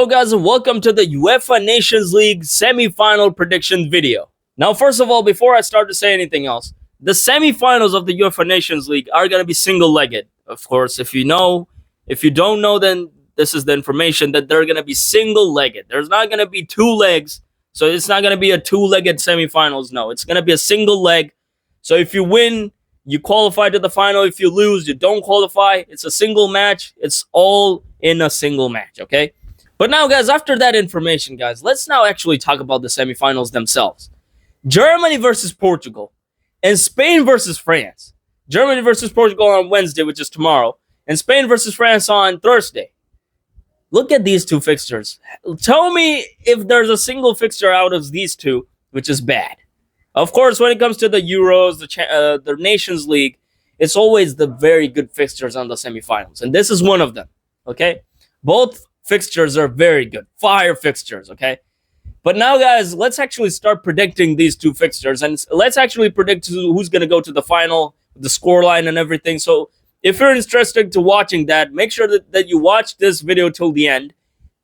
Hello guys and welcome to the UEFA Nations League semi-final prediction video. Now first of all, before I start to say anything else, the semi-finals of the UEFA Nations League are going to be single-legged. Of course, if you don't know, then this is the information that they're going to be single-legged. There's not going to be two legs, so it's not going to be a two-legged semi-finals. No, it's going to be a single leg. So if you win, you qualify to the final. If you lose, you don't qualify. It's a single match. It's all in a single match, okay? But now, guys, after that information, guys, let's now actually talk about the semifinals themselves. Germany versus Portugal and Spain versus France. Germany versus Portugal on Wednesday, which is tomorrow, and Spain versus France on Thursday. Look at these two fixtures. Tell me if there's a single fixture out of these two which is bad. Of course, when it comes to the Euros, the Nations League, it's always the very good fixtures on the semifinals, and this is one of them, okay? Both fixtures are very good. Fire fixtures, okay? But now, guys, let's actually start predicting these two fixtures, and let's actually predict who's going to go to the final, the scoreline and everything. So if you're interested to watching that, make sure that you watch this video till the end.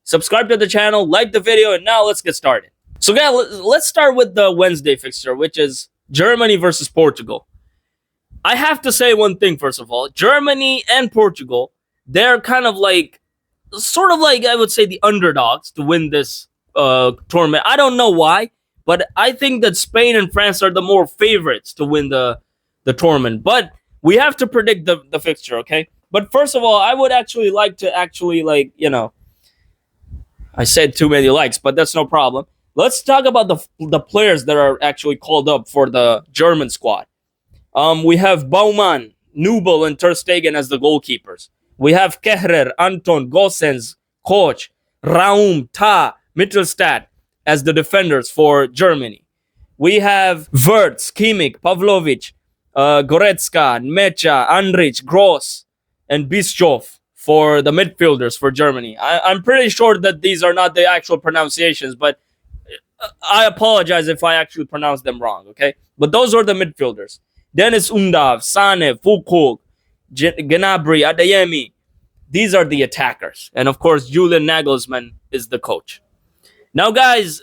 Subscribe to the channel, like the video, and now let's get started. So, guys, let's start with the Wednesday fixture, which is Germany versus Portugal. I have to say one thing, first of all. Germany and Portugal, they're kind of like, sort of like, I would say, the underdogs to win this tournament. I don't know why, but I think that Spain and France are the more favorites to win the tournament. But we have to predict the fixture, okay? But first of all, I would actually like to I said too many likes, but that's no problem. Let's talk about the players that are actually called up for the German squad. We have Baumann, Nubel, and Ter Stegen as the goalkeepers. We have Kehrer, Anton, Gosens, Koch, Raum, Ta, Mittelstadt as the defenders for Germany. We have Wirtz, Kimmich, Pavlovic, Goretzka, Mecha, Andrich, Gross, and Bischoff for the midfielders for Germany. I'm pretty sure that these are not the actual pronunciations, but I apologize if I actually pronounced them wrong, okay? But those are the midfielders. Dennis Undav, Sane, Foucault, Gnabry, Adeyemi. These are the attackers. And of course, Julian Nagelsmann is the coach. Now, guys,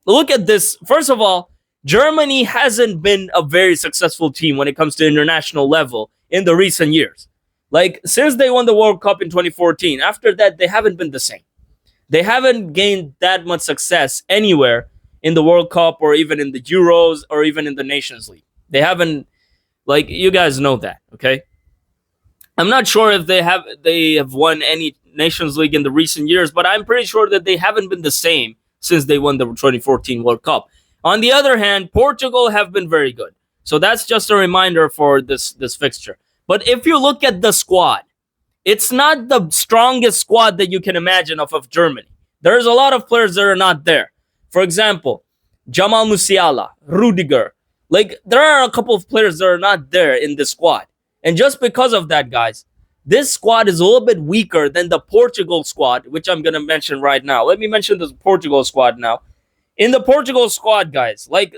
look at this. First of all, Germany hasn't been a very successful team when it comes to international level in the recent years. Like, since they won the World Cup in 2014, after that, they haven't been the same. They haven't gained that much success anywhere in the World Cup or even in the Euros or even in the Nations League. They haven't, like, you guys know that, okay? I'm not sure if they have won any Nations League in the recent years, but I'm pretty sure that they haven't been the same since they won the 2014 World Cup. On the other hand, Portugal have been very good. So that's just a reminder for this fixture. But if you look at the squad, it's not the strongest squad that you can imagine of Germany. There's a lot of players that are not there. For example, Jamal Musiala, Rudiger. Like, there are a couple of players that are not there in the squad. And just because of that, guys, this squad is a little bit weaker than the Portugal squad, which I'm going to mention right now. Let me mention the Portugal squad now. In the Portugal squad, guys, like,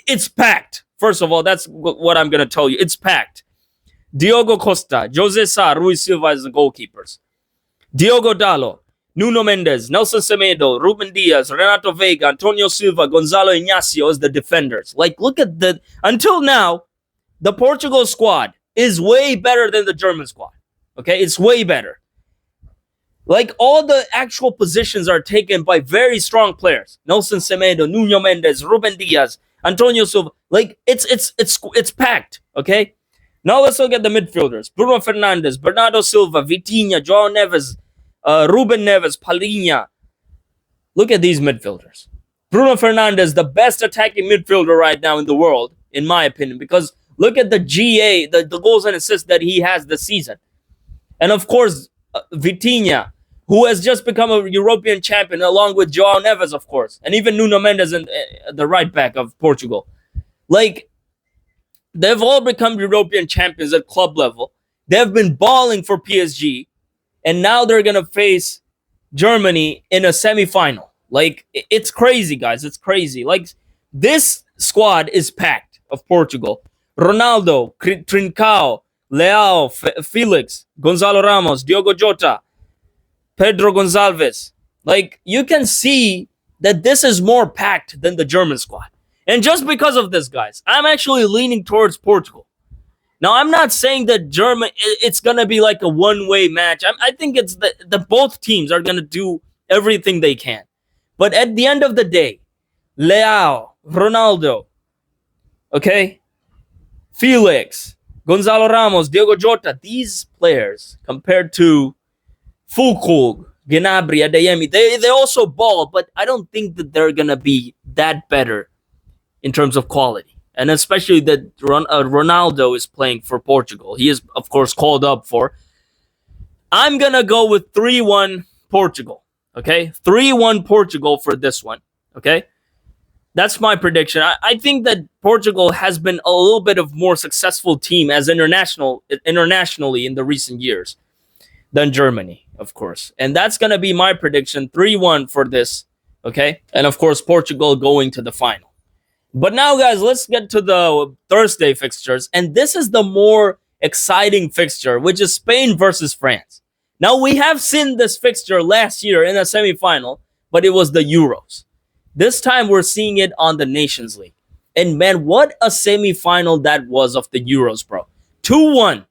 it's packed. First of all, that's what I'm going to tell you. It's packed. Diogo Costa, Jose Sa, Rui Silva as the goalkeepers. Diogo Dalot, Nuno Mendes, Nelson Semedo, Ruben Diaz, Renato Veiga, Antonio Silva, Gonzalo Ignacio as the defenders. Like, look at until now, the Portugal squad is way better than the German squad. Okay, it's way better. Like, all the actual positions are taken by very strong players. Nelson Semedo, Nuno Mendes, Ruben Diaz, Antonio Silva. Like, it's packed, okay? Now let's look at the midfielders. Bruno Fernandes, Bernardo Silva, Vitinha, João Neves, Ruben Neves, Palhinha. Look at these midfielders. Bruno Fernandes, the best attacking midfielder right now in the world, in my opinion, because look at the GA, the goals and assists that he has this season. And of course, Vitinha, who has just become a European champion, along with João Neves, of course, and even Nuno Mendes, and the right back of Portugal. Like, they've all become European champions at club level. They've been balling for PSG, and now they're going to face Germany in a semifinal. Like, it's crazy, guys. It's crazy. Like, this squad is packed of Portugal. Ronaldo, Trincao, Leao, Felix, Gonzalo Ramos, Diogo Jota, Pedro Gonzalez. Like, you can see that this is more packed than the German squad. And just because of this, guys, I'm actually leaning towards Portugal. Now, I'm not saying that it's going to be like a one-way match. I think it's the both teams are going to do everything they can. But at the end of the day, Leao, Ronaldo, okay, Felix, Gonzalo Ramos, Diego Jota, these players compared to Fulkrug, Gnabry, Adeyemi, they also ball, but I don't think that they're going to be that better in terms of quality. And especially that Ronaldo is playing for Portugal. He is, of course, called up for. I'm going to go with 3-1 Portugal. Okay? 3-1 Portugal for this one. Okay? That's my prediction. I think that Portugal has been a little bit of more successful team as internationally in the recent years than Germany, of course. And that's going to be my prediction. 3-1 for this. Okay? And, of course, Portugal going to the final. But now, guys, let's get to the Thursday fixtures. And this is the more exciting fixture, which is Spain versus France. Now, we have seen this fixture last year in a semifinal, but it was the Euros. This time, we're seeing it on the Nations League. And, man, what a semifinal that was of the Euros, bro. 2-1.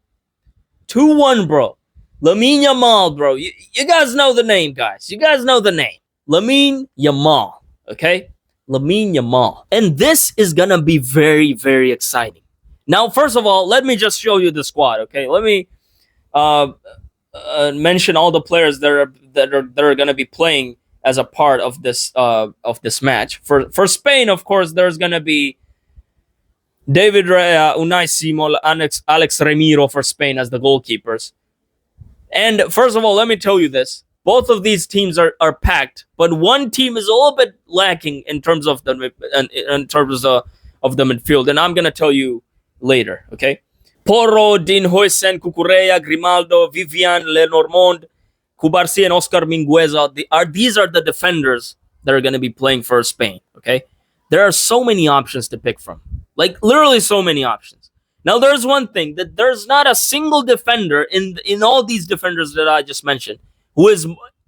2-1, bro. Lamine Yamal, bro. You guys know the name, guys. You guys know the name. Lamine Yamal, okay? Lamine Yamal. And this is going to be very, very exciting. Now, first of all, let me just show you the squad, okay? Let me mention all the players that are going to be playing as a part of this match. For Spain, of course, there's going to be David Rea, Unai Simon, Alex Remiro for Spain as the goalkeepers. And first of all, let me tell you this. Both of these teams are packed, but one team is a little bit lacking in terms of the midfield, and I'm gonna tell you later. Okay, Porro, Dean Huijsen, Cucurella, Grimaldo, Vivian, Lenormand, Cubarsí, and Oscar Mingueza. These are the defenders that are gonna be playing for Spain. Okay, there are so many options to pick from, like literally so many options. Now, there's one thing that there's not a single defender in all these defenders that I just mentioned who is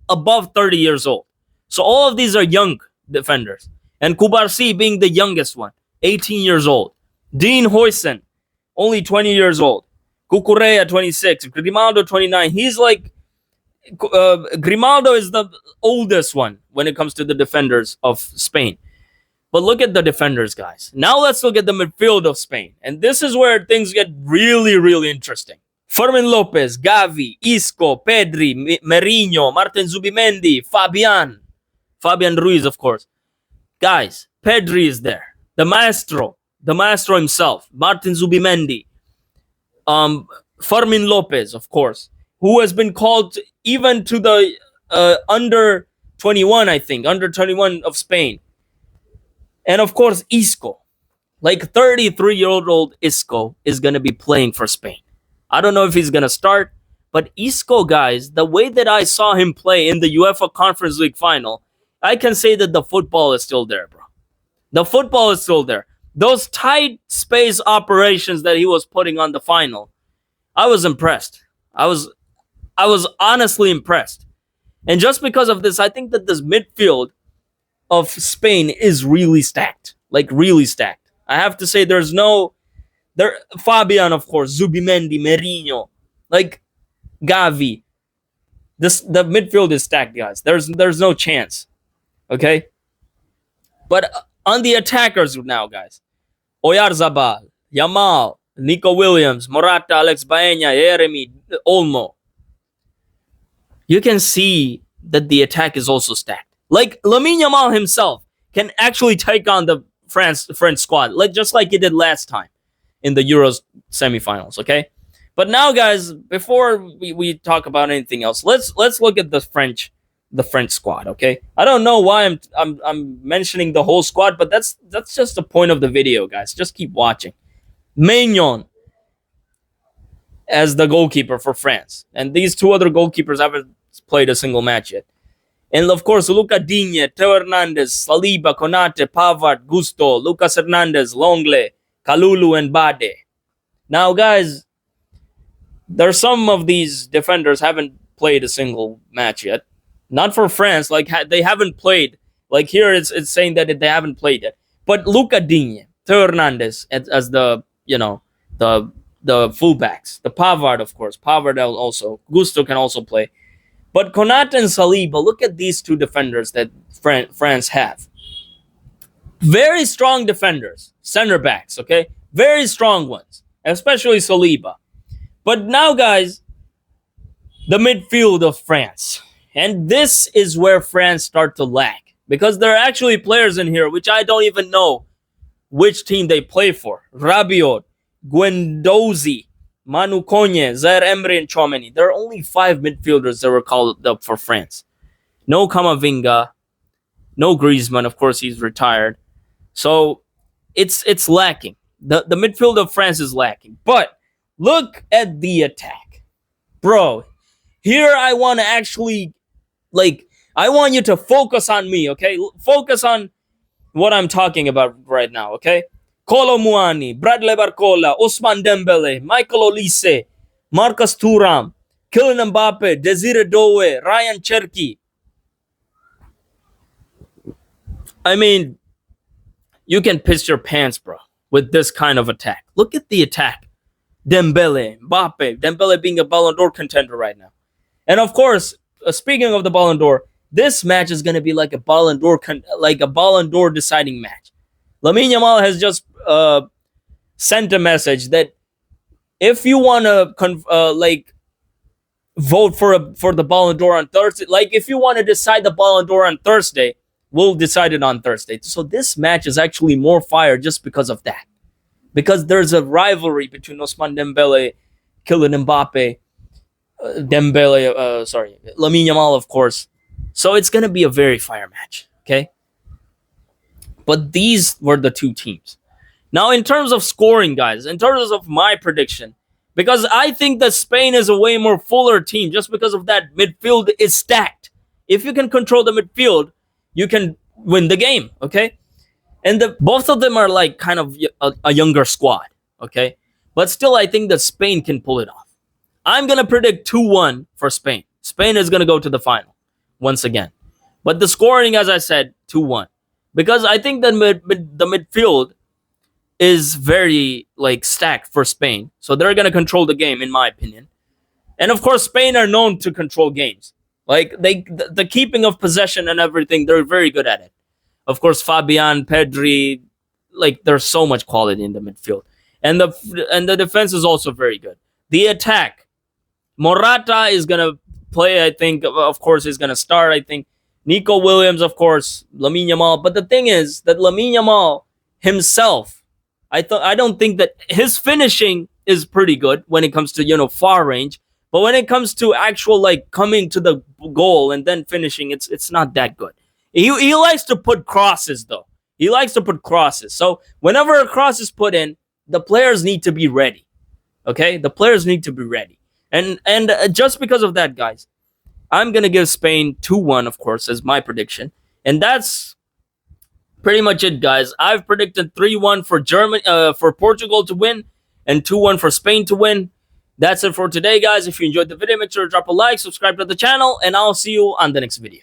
above 30 years old. So all of these are young defenders. And Cubarsí being the youngest one, 18 years old. Dean Huijsen, only 20 years old. Cucurella, 26. Grimaldo, 29. He's like, Grimaldo is the oldest one when it comes to the defenders of Spain. But look at the defenders, guys. Now let's look at the midfield of Spain. And this is where things get really, really interesting. Fermin Lopez, Gavi, Isco, Pedri, Mourinho, Martin Zubimendi, Fabian Ruiz, of course. Guys, Pedri is there. The maestro himself, Martin Zubimendi. Fermin Lopez, of course, who has been called even to the under 21, I think, under 21 of Spain. And of course, Isco. Like 33-year-old Isco is going to be playing for Spain. I don't know if he's going to start, but Isco, guys, the way that I saw him play in the UEFA Conference League final, I can say that the football is still there, bro. The football is still there. Those tight space operations that he was putting on the final, I was impressed. I was honestly impressed. And just because of this, I think that this midfield of Spain is really stacked. Like, really stacked. I have to say Fabian, of course, Zubimendi, Mourinho, like Gavi. The midfield is stacked, guys. There's no chance. Okay? But on the attackers now, guys. Oyarzabal, Yamal, Nico Williams, Morata, Alex Baena, Jeremy, Olmo. You can see that the attack is also stacked. Like, Lamine Yamal himself can actually take on the French squad, just like he did last time in the Euros semifinals, okay? But now, guys, before we talk about anything else, let's look at the French squad, okay? I don't know why I'm mentioning the whole squad, but that's just the point of the video, guys. Just keep watching. Maignan as the goalkeeper for France, and these two other goalkeepers haven't played a single match yet. And of course, Luca Digne, Theo Hernandez, Saliba, Konate, Pavard, Gusto, Lucas Hernandez, Longley, Kalulu, and Bade. Now, guys, there's some of these defenders haven't played a single match yet. not for France. Like they haven't played. Like here, it's saying that they haven't played it. But Luca Digne, Theo Hernandez as the the fullbacks, the Pavard, of course. Pavard also. Gusto can also play. But Konate and Saliba, look at these two defenders that France have. Very strong defenders, center backs, okay? Very strong ones, especially Saliba. But now, guys, the midfield of France. And this is where France start to lack. Because there are actually players in here which I don't even know which team they play for. Rabiot, Guendouzi, Manu Koné, Zaire Emery, and Tchouameni. There are only 5 midfielders that were called up for France. No Camavinga, no Griezmann. Of course, he's retired. So it's lacking. The midfield of France is lacking. But look at the attack. Bro, here I want to actually, I want you to focus on me, okay? Focus on what I'm talking about right now, okay? Kolo Muani, Bradley Barcola, Ousmane Dembele, Michael Olise, Marcus Thuram, Kylian Mbappe, Desire Doué, Ryan Cherki. I mean, you can piss your pants, bro, with this kind of attack. Look at the attack. Dembele, Mbappe, Dembele being a Ballon d'Or contender right now. And of course, speaking of the Ballon d'Or, this match is going to be like a Ballon d'Or deciding match. Lamine Yamal has just sent a message that if you want to vote for the Ballon d'Or on Thursday, like if you want to decide the Ballon d'Or on Thursday, we'll decide it on Thursday. So this match is actually more fire just because of that. Because there's a rivalry between Ousmane Dembele, Kylian Mbappe, Lamine Yamal, of course. So it's going to be a very fire match, okay? But these were the two teams. Now, in terms of scoring, guys, in terms of my prediction, because I think that Spain is a way more fuller team just because of that midfield is stacked. If you can control the midfield, you can win the game, okay? And both of them are like kind of a younger squad, okay? But still, I think that Spain can pull it off. I'm going to predict 2-1 for Spain. Spain is going to go to the final once again. But the scoring, as I said, 2-1. Because I think that the midfield is very stacked for Spain. So they're going to control the game, in my opinion. And of course, Spain are known to control games. The keeping of possession and everything, they're very good at it. Of course, Fabian, Pedri, there's so much quality in the midfield. And the defense is also very good. The attack, Morata is going to play, I think. Of course, he's going to start, I think. Nico Williams, of course, Lamine Yamal. But the thing is that Lamine Yamal himself, I don't think that his finishing is pretty good when it comes to, far range. But when it comes to actual, coming to the goal and then finishing, it's not that good. He likes to put crosses, though. He likes to put crosses. So whenever a cross is put in, the players need to be ready. Okay? The players need to be ready. And just because of that, guys, I'm going to give Spain 2-1, of course, as my prediction. And that's pretty much it, guys. I've predicted 3-1 for Portugal to win and 2-1 for Spain to win. That's it for today, guys. If you enjoyed the video, make sure to drop a like, subscribe to the channel, and I'll see you on the next video.